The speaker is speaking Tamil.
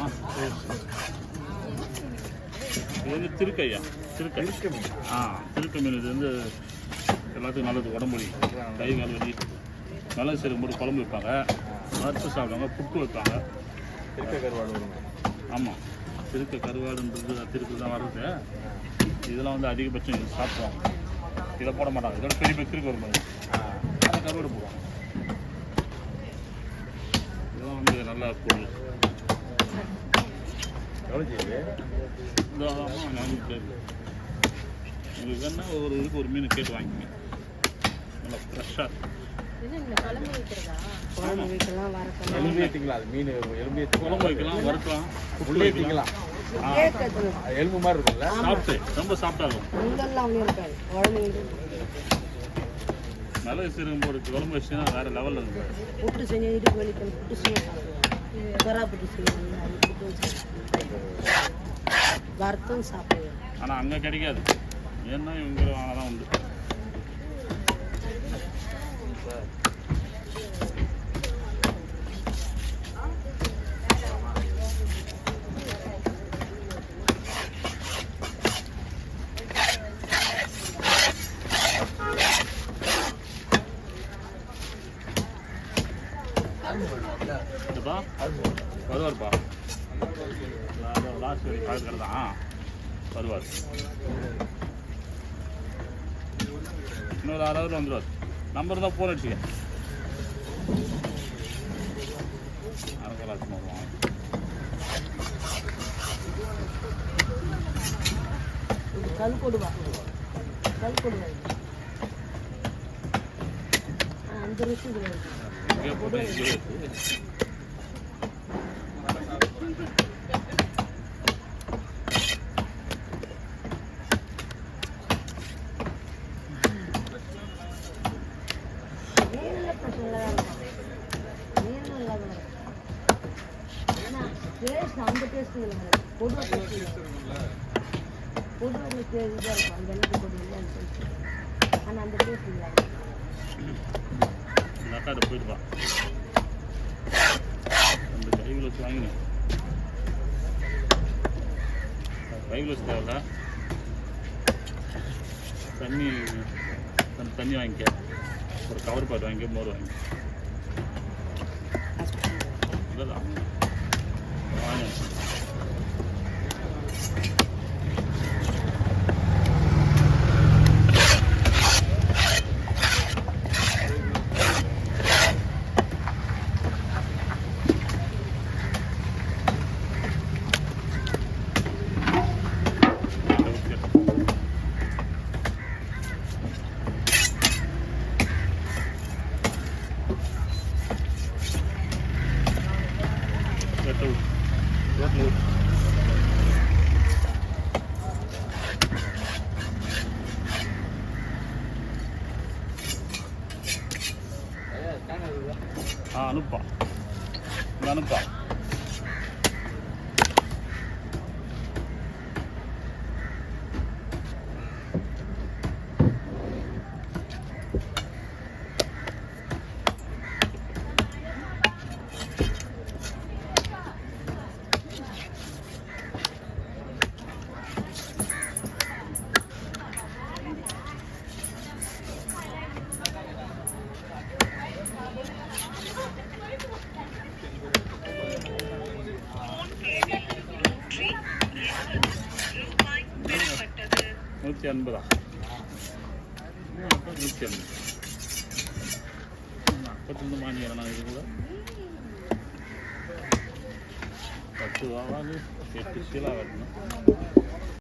பார்க்கலாமா? இது வந்து திருக்கையா, திருக்கை. திருக்கை மீன். இது வந்து எல்லாத்துக்கும் நல்லது, உடம்புலி, கை கால் வலி, மிளகு சீரகம் போட்டு குழம்பு வைப்பாங்க, வறுத்து சாப்பிடுவாங்க, புட்டு வைப்பாங்க. திருக்கை கருவாடு வருங்க. ஆமாம், திருக்கை கருவாடுன்றது திருக்கு தான் வருது. இதெல்லாம் வந்து அதிகபட்சம் இது சாப்பிடுவாங்க. இதை போட மாட்டாங்க. இதோட பெரிய பெரிய திருக்கை வரும்போது அதை கருவாடு போடுவாங்க. இதெல்லாம் வந்து நல்ல பொருள். எவ்வளோ செய்யுது? உங்களுக்கு என்ன ஒரு இதுக்கு ஒரு மீன் கேட்டு வாங்கிங்க, நல்லா ஃப்ரெஷ்ஷாக. எலும்பு ஏற்றிக்கலாம். அது மீன் எலும்பு ஏற்றி குழம்பு வைக்கலாம், வறுக்கலாம், உள்ளே ஏற்றிக்கலாம். எலும்பு மாதிரி இருக்கும்ல, சாப்பிட்டு ரொம்ப சாப்பிட்டாகும். மிளகு சீரகம் போட்டு குழம்பு வச்சுன்னா வேறு லெவலில் இருக்கும். புட்டு செஞ்சு இடுப்பு வலிக்கணும், புட்டு செய்யணும், புட்டு செய்யணும், வறுத்தும் சாப்பிடுவேன். ஆனால் அங்கே கிடைக்காது. ஏன்னா இவங்க தான் உண்டு. இதுப்பா வருவார்ப்பா, லாஸ்ட் வரைக்கும் பார்க்குறது தான் வருவார். இன்னொரு 6 ஹவர் வந்துடுவார். நம்பர் தான் ஃபோன் அடிச்சுக்க. அரக்கலாசமாக வருவான். கல் போடுவா, கல் போடுவா. 5 நிமிஷம் எங்கே போட்டோம் இங்கே அந்த டேஸ்ட் பொதுவாக இதாக இருக்கும். அந்த அளவுக்கு பொது இல்லைன்னு சொல்லிட்டு, ஆனால் அந்த டேஸ்ட் இல்லை. நக்காடு போயிடுவா. அந்த கைவில் வச்சு வாங்கினேன். கைவில் வச்சு தேவையில்ல. தண்ணி வாங்கிக்க, ஒரு கவர் பாட்டு வாங்கிக்க, மோர் வாங்கிக்க. இல்லைதான் வாங்க. அனுப்பா, அனுப்பா. $180. 180. அப்போது வாங்கிக்கிறேன் இது கூட 10 ஆகாது, 8 சீலாக வரணும்.